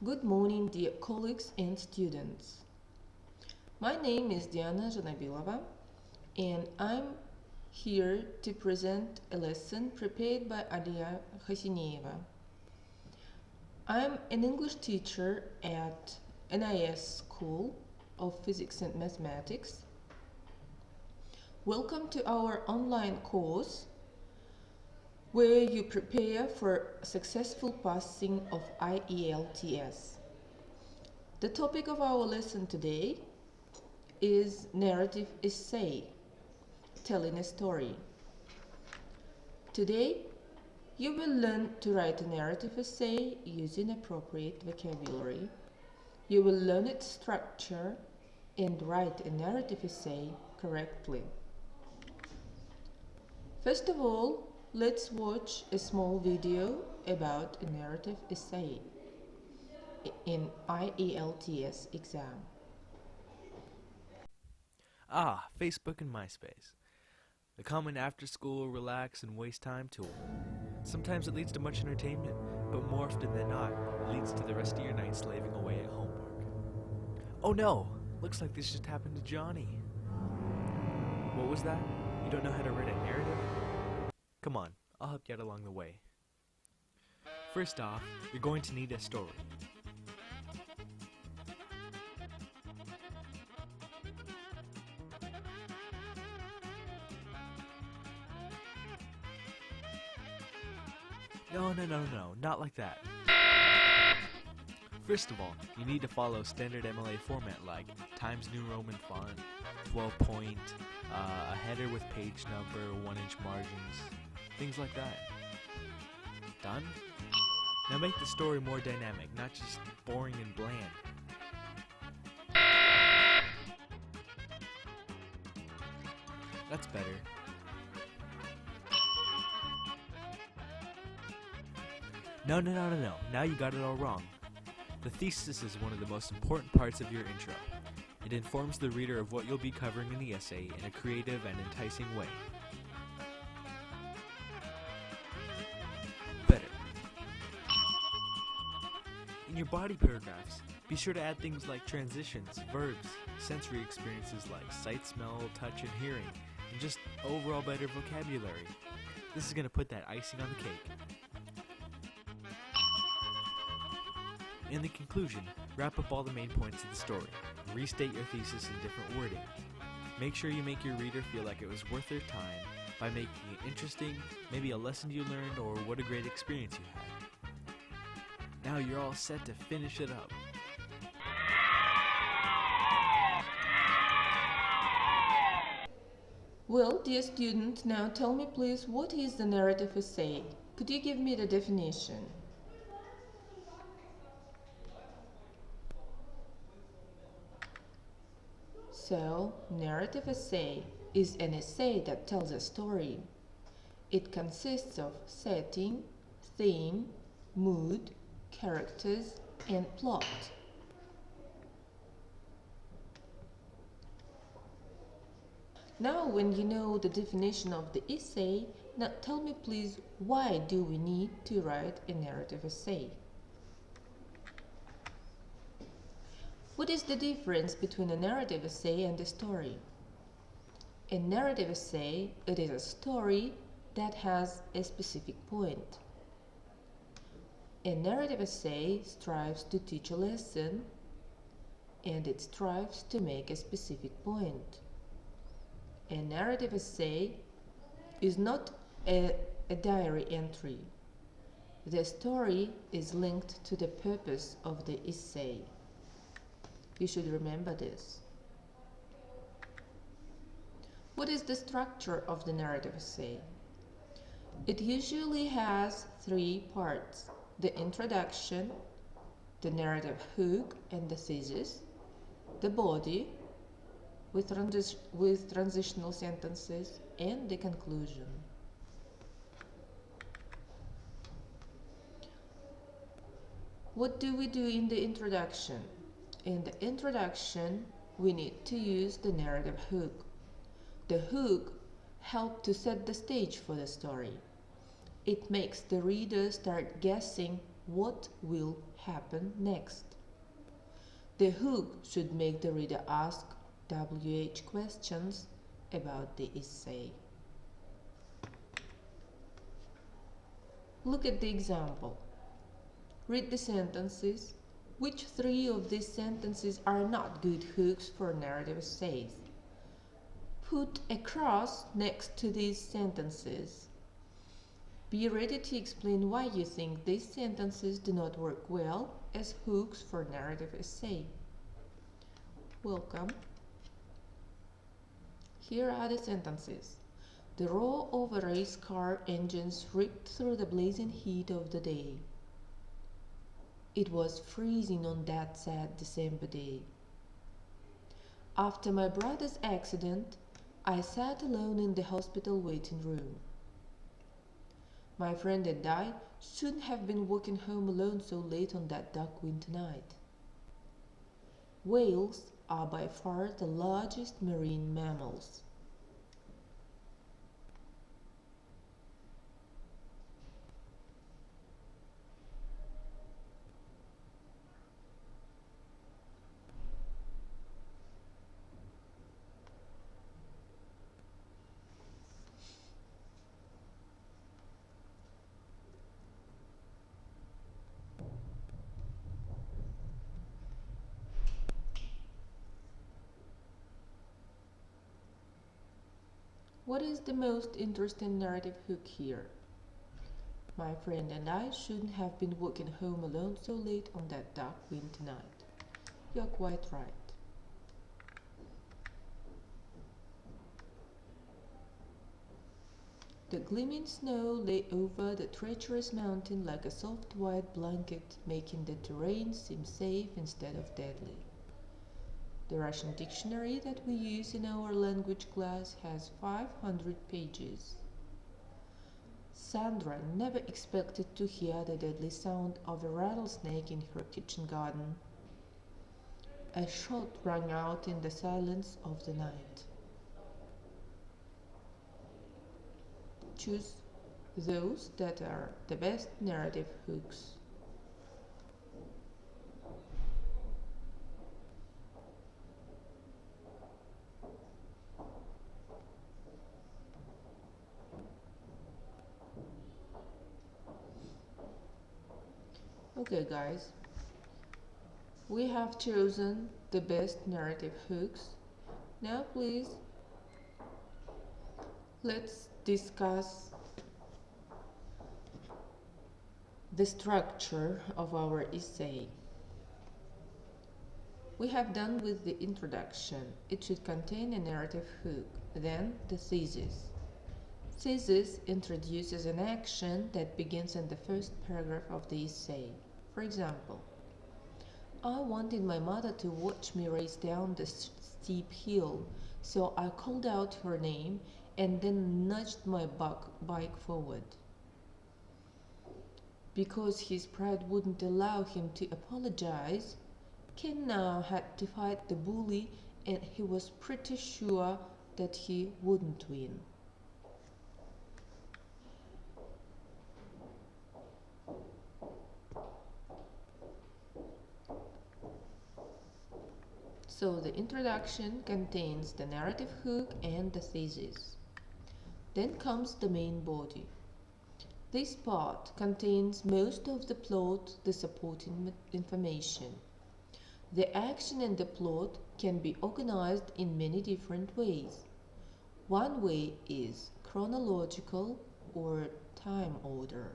Good morning, dear colleagues and students. My name is Жанабилова, and I'm here to present a lesson prepared by Hasenеева. I'm an English teacher at NIS School of Physics and Mathematics. Welcome to our online course where you prepare for successful passing of IELTS. The topic of our lesson today is narrative essay, telling a story. Today, you will learn to write a narrative essay using appropriate vocabulary. You will learn its structure and write a narrative essay correctly. First of all, let's watch a small video about a narrative essay in IELTS exam. Facebook and MySpace. The common after-school, relax, and waste time tool. Sometimes it leads to much entertainment, but more often than not, it leads to the rest of your night slaving away at homework. Oh no! Looks like this just happened to Johnny. What was that? You don't know how to write a narrative? Come on, I'll help you out along the way. First off, you're going to need a story. No, not like that. First of all, you need to follow standard MLA format like Times New Roman font, 12 point, a header with page number, 1-inch margins, things like that. Done? Now make the story more dynamic, not just boring and bland. That's better. No. Now you got it all wrong. The thesis is one of the most important parts of your intro. It informs the reader of what you'll be covering in the essay in a creative and enticing way. Better. In your body paragraphs, be sure to add things like transitions, verbs, sensory experiences like sight, smell, touch, and hearing, and just overall better vocabulary. This is going to put that icing on the cake. In the conclusion, wrap up all the main points of the story. Restate your thesis in different wording. Make sure you make your reader feel like it was worth their time by making it interesting, maybe a lesson you learned or what a great experience you had. Now you're all set to finish it up. Well, dear student, now tell me please, what is the narrative essay? Could you give me the definition? So, narrative essay is an essay that tells a story. It consists of setting, theme, mood, characters, and plot. Now, when you know the definition of the essay, now tell me please, why do we need to write a narrative essay? What is the difference between a narrative essay and a story? A narrative essay, it is a story that has a specific point. A narrative essay strives to teach a lesson, and it strives to make a specific point. A narrative essay is not a diary entry. The story is linked to the purpose of the essay. You should remember this. What is the structure of the narrative essay? It usually has 3 parts: the introduction, the narrative hook and the thesis, the body with transitional sentences, and the conclusion. What do we do in the introduction? In the introduction, we need to use the narrative hook. The hook helps to set the stage for the story. It makes the reader start guessing what will happen next. The hook should make the reader ask WH questions about the essay. Look at the example. Read the sentences. Which three of these sentences are not good hooks for narrative essays? Put a cross next to these sentences. Be ready to explain why you think these sentences do not work well as hooks for narrative essay. Welcome. Here are the sentences. The roar of a race car engines ripped through the blazing heat of the day. It was freezing on that sad December day. After my brother's accident, I sat alone in the hospital waiting room. My friend and I shouldn't have been walking home alone so late on that dark winter night. Whales are by far the largest marine mammals. What is the most interesting narrative hook here? My friend and I shouldn't have been walking home alone so late on that dark winter night. You're quite right. The gleaming snow lay over the treacherous mountain like a soft white blanket, making the terrain seem safe instead of deadly. The Russian dictionary that we use in our language class has 500 pages. Sandra never expected to hear the deadly sound of a rattlesnake in her kitchen garden. A shot rang out in the silence of the night. Choose those that are the best narrative hooks. Okay guys, we have chosen the best narrative hooks. Now please, let's discuss the structure of our essay. We have done with the introduction. It should contain a narrative hook, then the thesis. Thesis introduces an action that begins in the first paragraph of the essay. For example, I wanted my mother to watch me race down the steep hill, so I called out her name and then nudged my bike forward. Because his pride wouldn't allow him to apologize, Ken now had to fight the bully, and he was pretty sure that he wouldn't win. So the introduction contains the narrative hook and the thesis. Then comes the main body. This part contains most of the plot, the supporting information. The action and the plot can be organized in many different ways. One way is chronological or time order.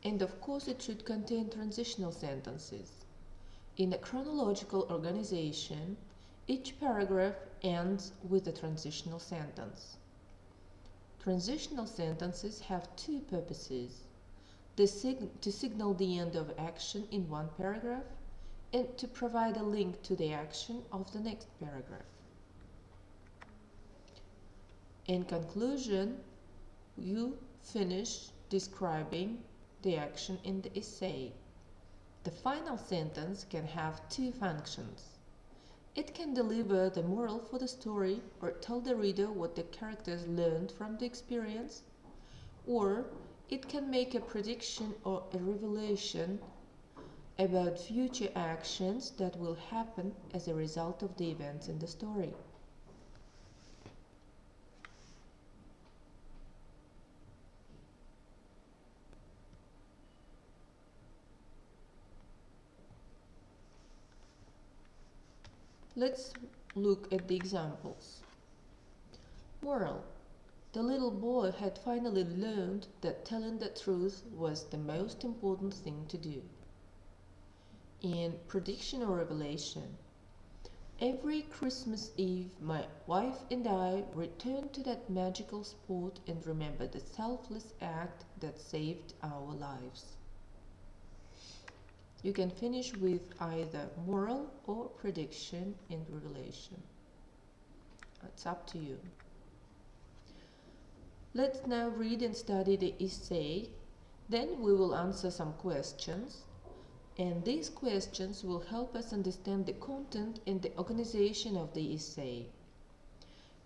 And of course it should contain transitional sentences. In a chronological organization, each paragraph ends with a transitional sentence. Transitional sentences have two purposes: to signal the end of action in one paragraph and to provide a link to the action of the next paragraph. In conclusion, you finish describing the action in the essay. The final sentence can have two functions. It can deliver the moral for the story or tell the reader what the characters learned from the experience, or it can make a prediction or a revelation about future actions that will happen as a result of the events in the story. Let's look at the examples. Moral: the little boy had finally learned that telling the truth was the most important thing to do. In prediction or revelation: every Christmas Eve my wife and I return to that magical spot and remember the selfless act that saved our lives. You can finish with either moral or prediction and revelation. It's up to you. Let's now read and study the essay. Then we will answer some questions, and these questions will help us understand the content and the organization of the essay.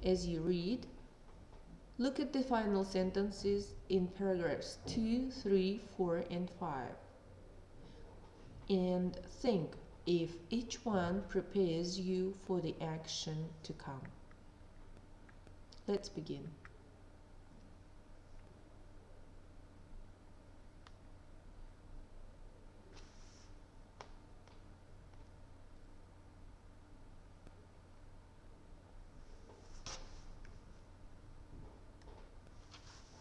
As you read, look at the final sentences in paragraphs 2, 3, 4, and 5. And think if each one prepares you for the action to come. Let's begin.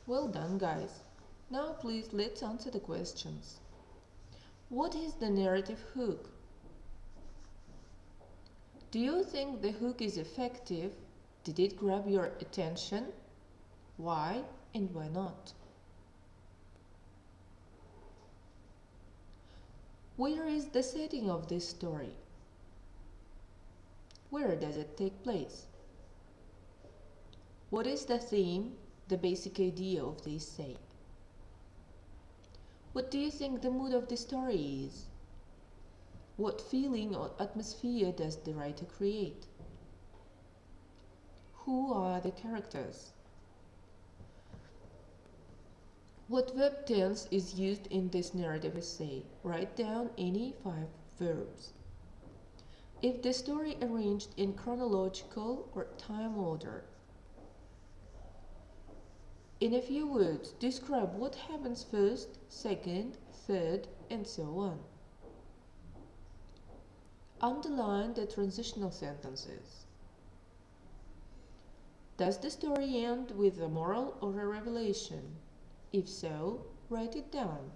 Well done, guys. Now please let's answer the questions. What is the narrative hook? Do you think the hook is effective? Did it grab your attention? Why and why not? Where is the setting of this story? Where does it take place? What is the theme, the basic idea of the essay? What do you think the mood of the story is? What feeling or atmosphere does the writer create? Who are the characters? What verb tense is used in this narrative essay? Write down any 5 verbs. If the story arranged in chronological or time order. In a few words, describe what happens first, second, third, and so on. Underline the transitional sentences. Does the story end with a moral or a revelation? If so, write it down.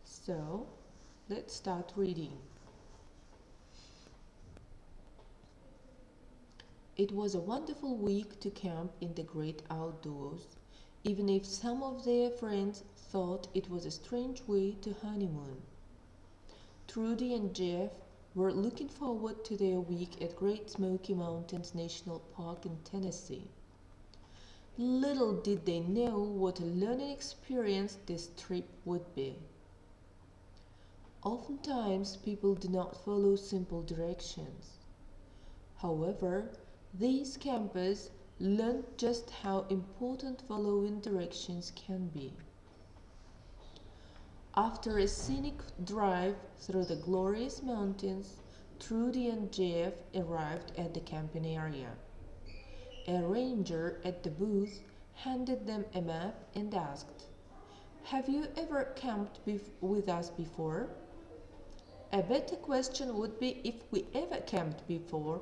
So, let's start reading. It was a wonderful week to camp in the great outdoors, even if some of their friends thought it was a strange way to honeymoon. Trudy and Jeff were looking forward to their week at Great Smoky Mountains National Park in Tennessee. Little did they know what a learning experience this trip would be. Oftentimes, people do not follow simple directions. However, these campers learned just how important following directions can be. After a scenic drive through the glorious mountains, Trudy and Jeff arrived at the camping area. A ranger at the booth handed them a map and asked, "Have you ever camped with us before?" "A better question would be if we ever camped before,"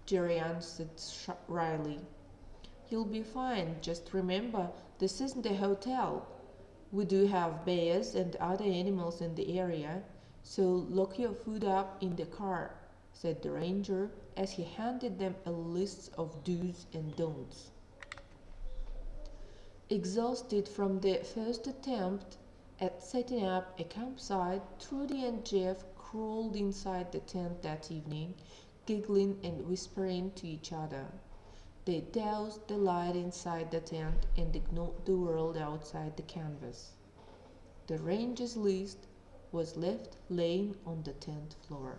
Jerry answered wryly. "You'll be fine. Just remember, this isn't a hotel. We do have bears and other animals in the area, so lock your food up in the car," said the ranger as he handed them a list of do's and don'ts. Exhausted from their first attempt at setting up a campsite, Trudy and Jeff crawled inside the tent that evening, giggling and whispering to each other. They doused the light inside the tent and ignored the world outside the canvas. The ranger's list was left laying on the tent floor.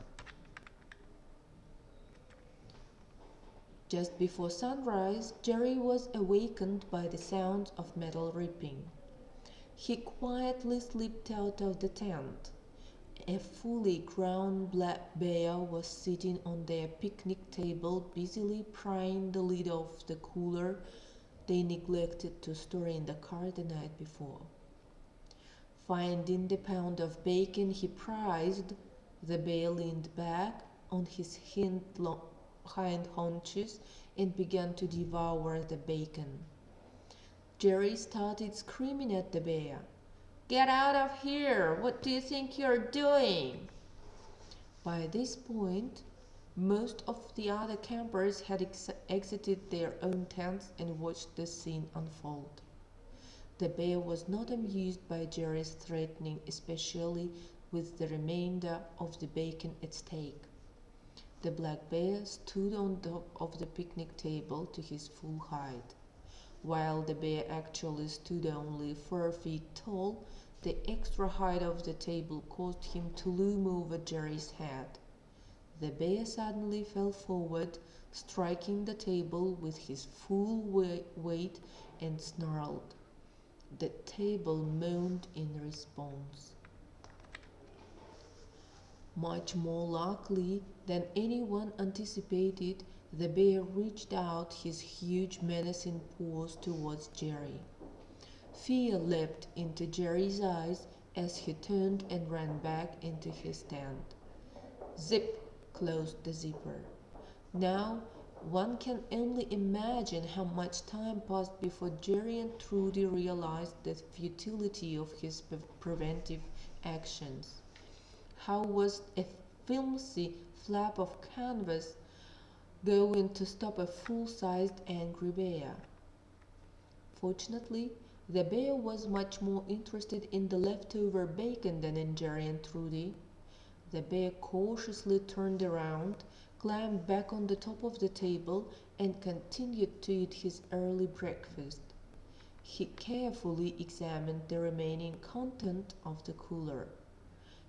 Just before sunrise, Jerry was awakened by the sound of metal ripping. He quietly slipped out of the tent. A fully grown black bear was sitting on their picnic table, busily prying the lid off the cooler they neglected to store in the car the night before. Finding the pound of bacon he prized, the bear leaned back on his hind haunches and began to devour the bacon. Jerry started screaming at the bear. "Get out of here! What do you think you're doing?" By this point, most of the other campers had exited their own tents and watched the scene unfold. The bear was not amused by Jerry's threatening, especially with the remainder of the bacon at stake. The black bear stood on top of the picnic table to his full height. While the bear actually stood only 4 feet tall, the extra height of the table caused him to loom over Jerry's head. The bear suddenly fell forward, striking the table with his full weight, and snarled. The table moaned in response. Much more likely than anyone anticipated, the bear reached out his huge menacing paws towards Jerry. Fear leapt into Jerry's eyes as he turned and ran back into his tent. Zip closed the zipper. Now one can only imagine how much time passed before Jerry and Trudy realized the futility of his preventive actions. How was a flimsy flap of canvas going to stop a full-sized angry bear? Fortunately, the bear was much more interested in the leftover bacon than in Jerry and Trudy. The bear cautiously turned around, climbed back on the top of the table, and continued to eat his early breakfast. He carefully examined the remaining content of the cooler.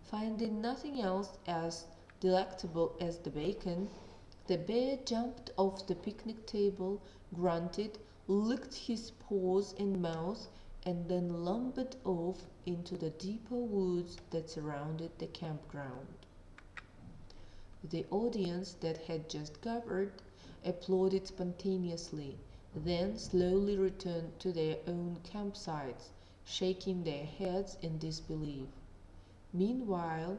Finding nothing else as delectable as the bacon, the bear jumped off the picnic table, grunted, licked his paws and mouth, and then lumbered off into the deeper woods that surrounded the campground. The audience that had just gathered applauded spontaneously, then slowly returned to their own campsites, shaking their heads in disbelief. Meanwhile,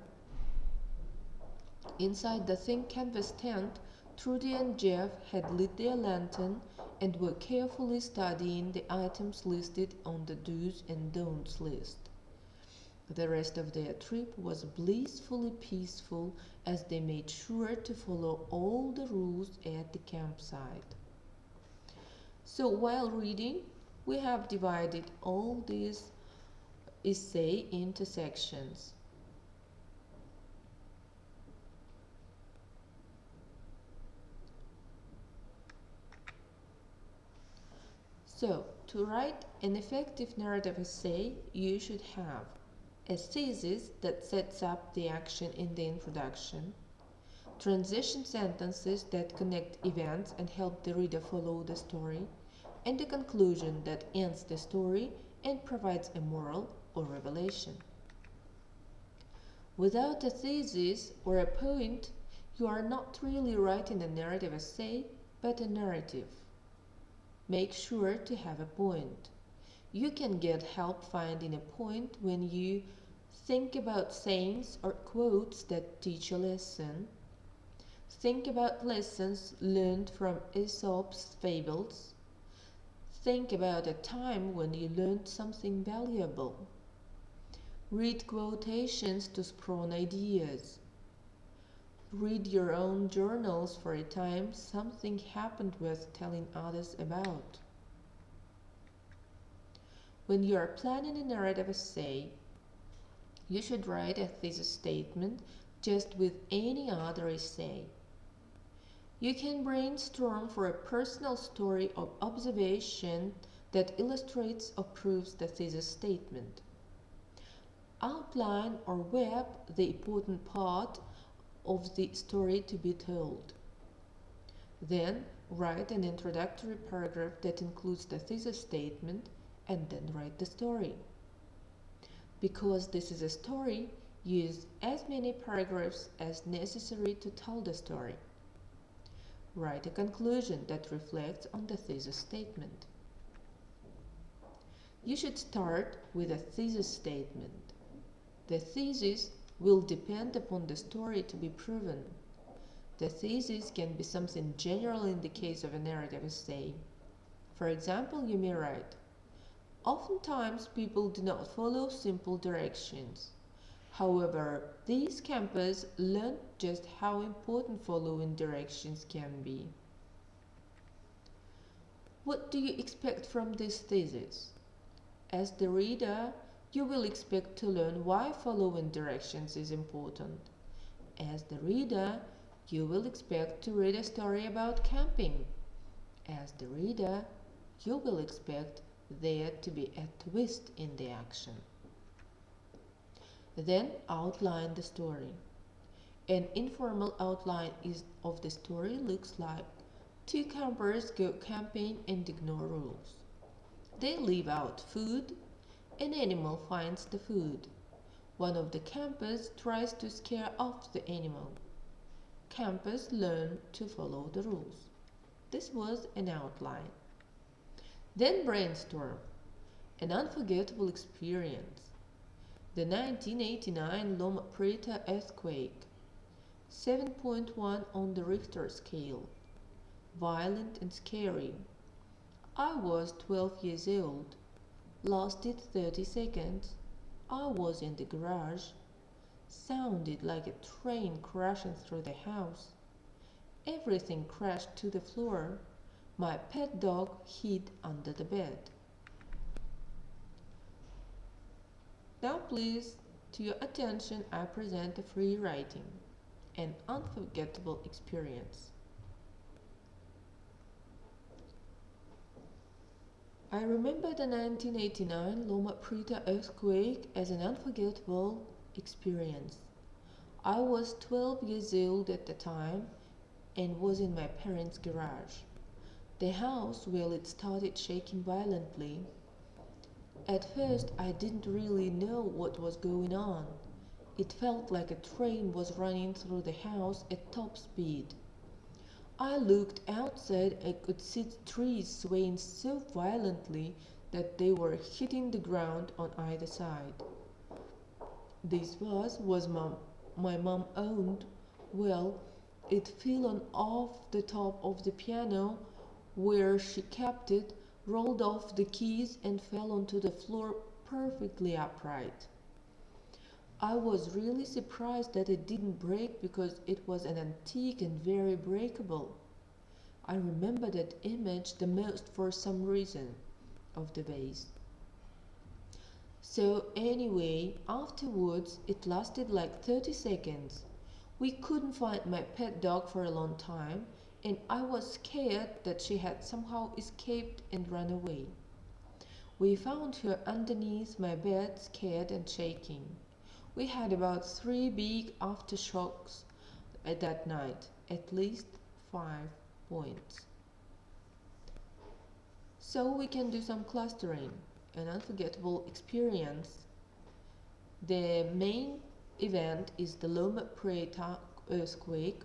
inside the thin canvas tent, Trudy and Jeff had lit their lantern and were carefully studying the items listed on the do's and don'ts list. The rest of their trip was blissfully peaceful as they made sure to follow all the rules at the campsite. So while reading, we have divided all these essay into sections. So, to write an effective narrative essay, you should have a thesis that sets up the action in the introduction, transition sentences that connect events and help the reader follow the story, and a conclusion that ends the story and provides a moral or revelation. Without a thesis or a point, you are not really writing a narrative essay, but a narrative. Make sure to have a point. You can get help finding a point when you think about sayings or quotes that teach a lesson. Think about lessons learned from Aesop's fables. Think about a time when you learned something valuable. Read quotations to spawn ideas. Read your own journals for a time something happened worth telling others about. When you are planning a narrative essay, you should write a thesis statement just with any other essay. You can brainstorm for a personal story or observation that illustrates or proves the thesis statement. Outline or web the important part of the story to be told. Then Write an introductory paragraph that includes the thesis statement and then write the story. Because this is a story, use as many paragraphs as necessary to tell the story. Write a conclusion that reflects on the thesis statement. You should start with a thesis statement. The thesis will depend upon the story to be proven. The thesis can be something general in the case of a narrative essay. For example, you may write, "Oftentimes people do not follow simple directions. However, these campers learned just how important following directions can be." What do you expect from this thesis? As the reader, you will expect to learn why following directions is important. As the reader, you will expect to read a story about camping. As the reader, you will expect there to be a twist in the action. Then outline the story. An informal outline of the story looks like two campers go camping and ignore rules. They leave out food. An animal finds the food. One of the campers tries to scare off the animal. Campers learn to follow the rules. This was an outline. Then brainstorm. An unforgettable experience. The 1989 Loma Prieta earthquake. 7.1 on the Richter scale. Violent and scary. I was 12 years old. Lasted 30 seconds. I was in the garage. Sounded like a train crashing through the house. Everything crashed to the floor. My pet dog hid under the bed. Now please, to your attention, I present a free writing, an unforgettable experience. I remember the 1989 Loma Prieta earthquake as an unforgettable experience. I was 12 years old at the time and was in my parents' garage. The house, well, it started shaking violently. At first, I didn't really know what was going on. It felt like a train was running through the house at top speed. I looked outside and could see trees swaying so violently that they were hitting the ground on either side. This vase was my mom owned. Well, it fell on off the top of the piano where she kept it, rolled off the keys and fell onto the floor perfectly upright. I was really surprised that it didn't break because it was an antique and very breakable. I remember that image the most for some reason of the vase. So anyway, afterwards it lasted like 30 seconds. We couldn't find my pet dog for a long time, and I was scared that she had somehow escaped and run away. We found her underneath my bed, scared and shaking. We had about 3 big aftershocks at that night, at least 5 points. So we can do some clustering, an unforgettable experience. The main event is the Loma Prieta earthquake.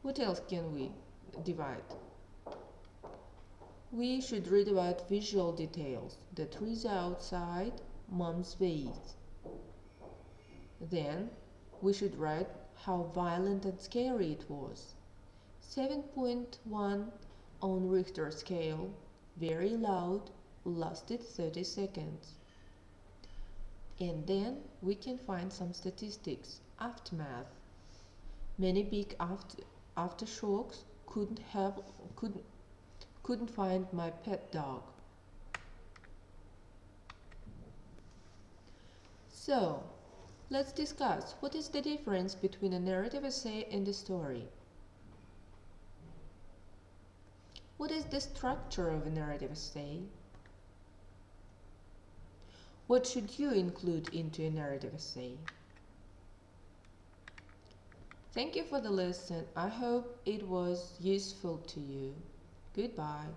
What else can we divide? We should read about visual details, the trees outside, mom's vase. Then we should write how violent and scary it was. 7.1 on Richter scale, very loud, lasted 30 seconds. And then we can find some statistics, aftermath. Many big aftershocks couldn't find my pet dog. So, let's discuss what is the difference between a narrative essay and a story. What is the structure of a narrative essay? What should you include into a narrative essay? Thank you for the lesson. I hope it was useful to you. Goodbye.